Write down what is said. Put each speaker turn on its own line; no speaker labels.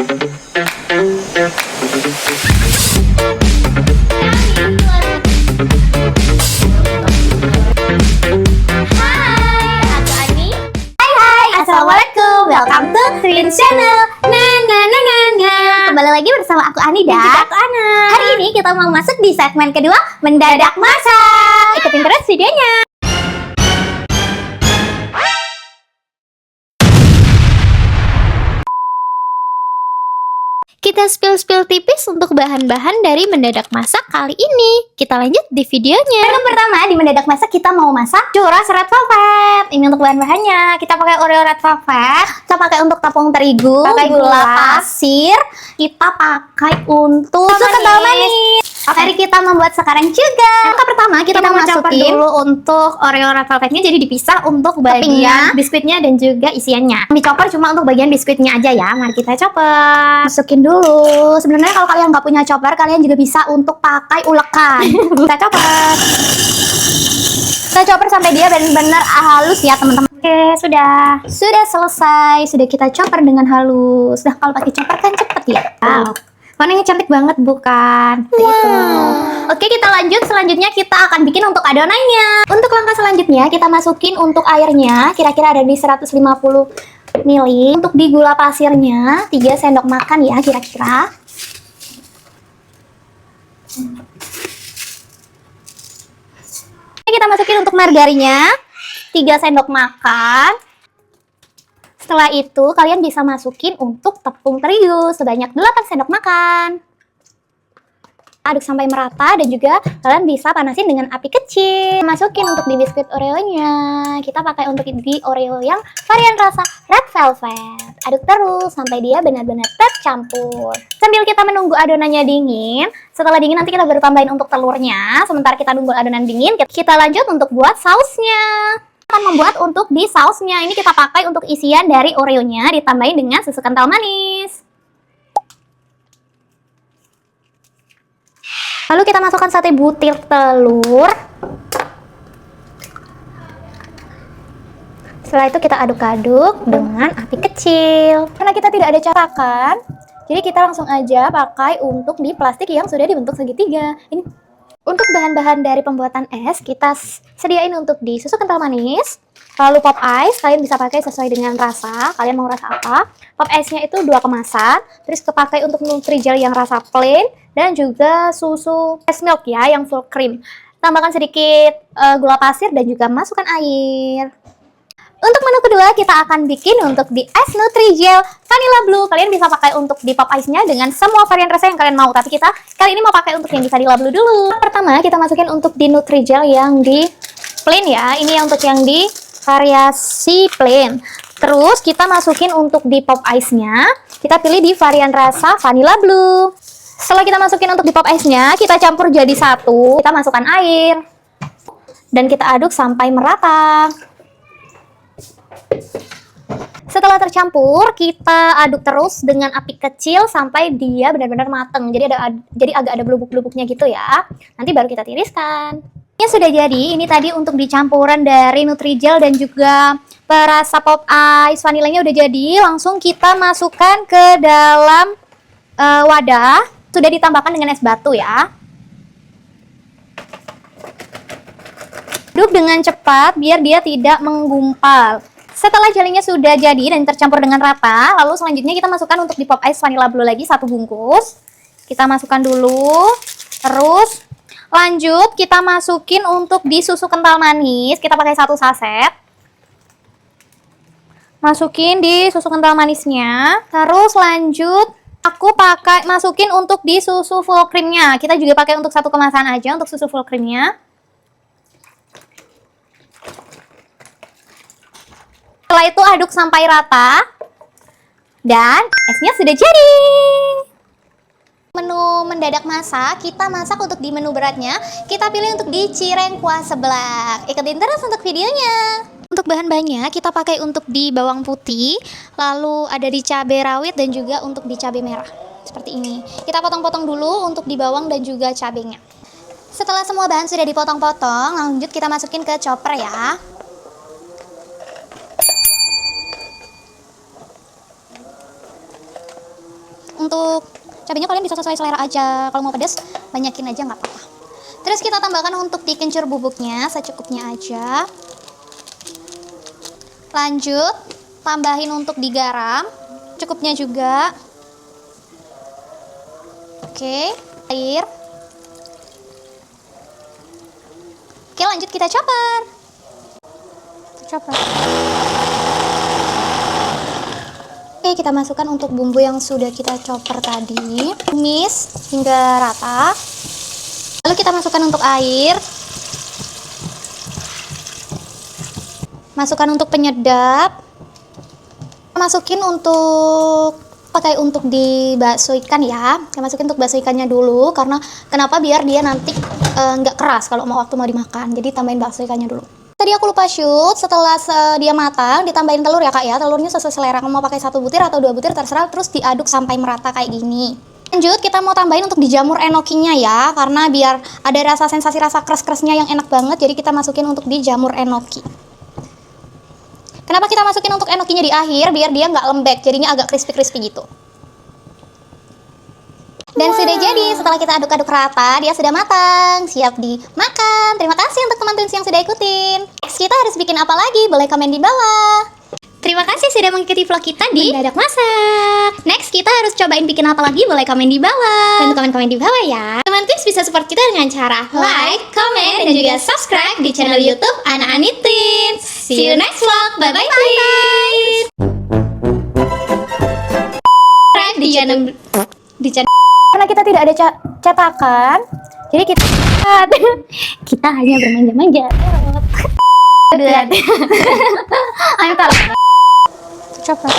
Assalamualaikum, welcome to Twin Channel. Kembali lagi bersama aku Ani dan juga aku Ana. Hari ini kita mau masuk di segmen kedua, Mendadak Masak. Ikutin terus videonya. Kita spill tipis untuk bahan-bahan dari mendadak masak kali ini. Kita lanjut di videonya. Yang pertama di mendadak masak kita mau masak churros red velvet. Ini untuk bahan-bahannya. Kita pakai Oreo red velvet. Kita pakai untuk tepung terigu, pakai gula pasir. Kita pakai untuk susu kental manis. Mari kita membuat sekarang juga. Yang pertama kita mau masukin dulu untuk Oreo red velvetnya, jadi dipisah untuk bagian biskuitnya dan juga isiannya. Dicopper cuma untuk bagian biskuitnya aja ya. Mari kita chopper. Masukin dulu. Sebenarnya kalau kalian nggak punya chopper, kalian juga bisa untuk pakai ulekan. Kita chopper. Kita chopper sampai dia benar-benar halus ya teman-teman. Oke, sudah selesai. Sudah kita chopper dengan halus. Nah, kalau pakai chopper kan cepet ya. Warnanya cantik banget bukan? Wow. Oke, kita lanjut. Selanjutnya kita akan bikin untuk adonannya. Untuk langkah selanjutnya kita masukin untuk airnya, kira-kira ada di 150 ml. Untuk di gula pasirnya 3 sendok makan ya kira-kira. Kita masukin untuk margarinnya 3 sendok makan. Setelah itu, kalian bisa masukin untuk tepung terigu sebanyak 8 sendok makan. Aduk sampai merata dan juga kalian bisa panasin dengan api kecil. Masukin untuk di biskuit Oreo-nya. Kita pakai untuk di Oreo yang varian rasa red velvet. Aduk terus sampai dia benar-benar tercampur. Sambil kita menunggu adonannya dingin. Setelah dingin nanti kita baru tambahin untuk telurnya. Sementara kita nunggu adonan dingin, kita lanjut untuk buat sausnya. Akan membuat untuk di sausnya ini kita pakai untuk isian dari Oreo-nya ditambahin dengan susu kental manis. Lalu kita masukkan 1 butir telur. Setelah itu kita aduk-aduk dengan api kecil. Karena kita tidak ada cetakan, jadi kita langsung aja pakai untuk di plastik yang sudah dibentuk segitiga. Ini untuk bahan-bahan dari pembuatan es, kita sediain untuk di susu kental manis. Lalu pop ice, kalian bisa pakai sesuai dengan rasa. Kalian mau rasa apa? Pop ice-nya itu 2 kemasan. Terus kepakai untuk Nutrijel yang rasa plain. Dan juga susu es milk ya, yang full cream. Tambahkan sedikit gula pasir dan juga masukkan air. Untuk menu kedua, kita akan bikin untuk di es Nutrijel Vanilla Blue. Kalian bisa pakai untuk di pop ice-nya dengan semua varian rasa yang kalian mau. Tapi kita kali ini mau pakai untuk yang di Vanilla Blue dulu. Pertama, kita masukin untuk di Nutrijel yang di plain ya. Ini yang untuk yang di variasi plain. Terus kita masukin untuk di pop ice-nya. Kita pilih di varian rasa Vanilla Blue. Setelah kita masukin untuk di pop ice-nya, kita campur jadi satu. Kita masukkan air. Dan kita aduk sampai merata. Setelah tercampur, kita aduk terus dengan api kecil sampai dia benar-benar mateng. Jadi agak ada belubuk-belubuknya gitu ya. Nanti baru kita tiriskan. Ini sudah jadi. Ini tadi untuk dicampuran dari Nutrijel dan juga perasa pop ice vanilanya udah jadi. Langsung kita masukkan ke dalam wadah. Sudah ditambahkan dengan es batu ya. Aduk dengan cepat biar dia tidak menggumpal. Setelah jelinya sudah jadi dan tercampur dengan rata, lalu selanjutnya kita masukkan untuk di pop ice Vanilla Blue lagi 1 bungkus. Kita masukkan dulu. Terus lanjut kita masukin untuk di susu kental manis. Kita pakai 1 saset. Masukin di susu kental manisnya. Terus lanjut aku masukin untuk di susu full creamnya. Kita juga pakai untuk 1 kemasan aja untuk susu full creamnya. Setelah itu aduk sampai rata. Dan esnya sudah jadi. Menu mendadak masak, kita masak untuk di menu beratnya. Kita pilih untuk di cireng kuah seblak. Ikutin terus untuk videonya. Untuk bahan-bahannya kita pakai untuk di bawang putih, lalu ada di cabai rawit dan juga untuk di cabai merah. Seperti ini. Kita potong-potong dulu untuk di bawang dan juga cabainya. Setelah semua bahan sudah dipotong-potong, lanjut kita masukin ke chopper ya. Untuk cabenya kalian bisa sesuai selera aja. Kalau mau pedas, banyakin aja nggak apa-apa. Terus kita tambahkan untuk di kencur bubuknya secukupnya aja. Lanjut, tambahin untuk di garam, cukupnya juga. Oke, air. Oke, lanjut kita chopper. Oke, kita masukkan untuk bumbu yang sudah kita chopper tadi. Tumis hingga rata. Lalu kita masukkan untuk air. Masukkan untuk penyedap. Masukin untuk pakai untuk di bakso ikan ya. Kita masukin untuk bakso ikannya dulu karena kenapa? Biar dia nanti nggak keras kalau waktu mau dimakan. Jadi tambahin bakso ikannya dulu. Tadi aku lupa shoot, setelah dia matang ditambahin telur ya kak ya. Telurnya sesuai selera, kamu mau pakai 1 butir atau 2 butir terserah. Terus diaduk sampai merata kayak gini. Lanjut kita mau tambahin untuk dijamur enokinya ya, karena biar ada rasa sensasi rasa kres-kresnya yang enak banget. Jadi kita masukin untuk dijamur enoki. Kenapa kita masukin untuk enokinya di akhir? Biar dia nggak lembek, jadinya agak crispy-crispy gitu. Dan sudah jadi, setelah kita aduk-aduk rata, dia sudah matang, siap dimakan. Terima kasih untuk teman-teman yang sudah ikutin. Next, kita harus bikin apa lagi? Boleh komen di bawah. Terima kasih sudah mengikuti vlog kita di Mendadak Masak. Next, kita harus cobain bikin apa lagi? Boleh komen di bawah. Dan komen-komen di bawah ya. Teman-teman bisa support kita dengan cara like, comment, dan juga subscribe di channel YouTube Anak Anitin. See you next vlog. Bye-bye. Subscribe di channel karena kita tidak ada cetakan, jadi kita hanya bermanja-manja. Ayo, coba.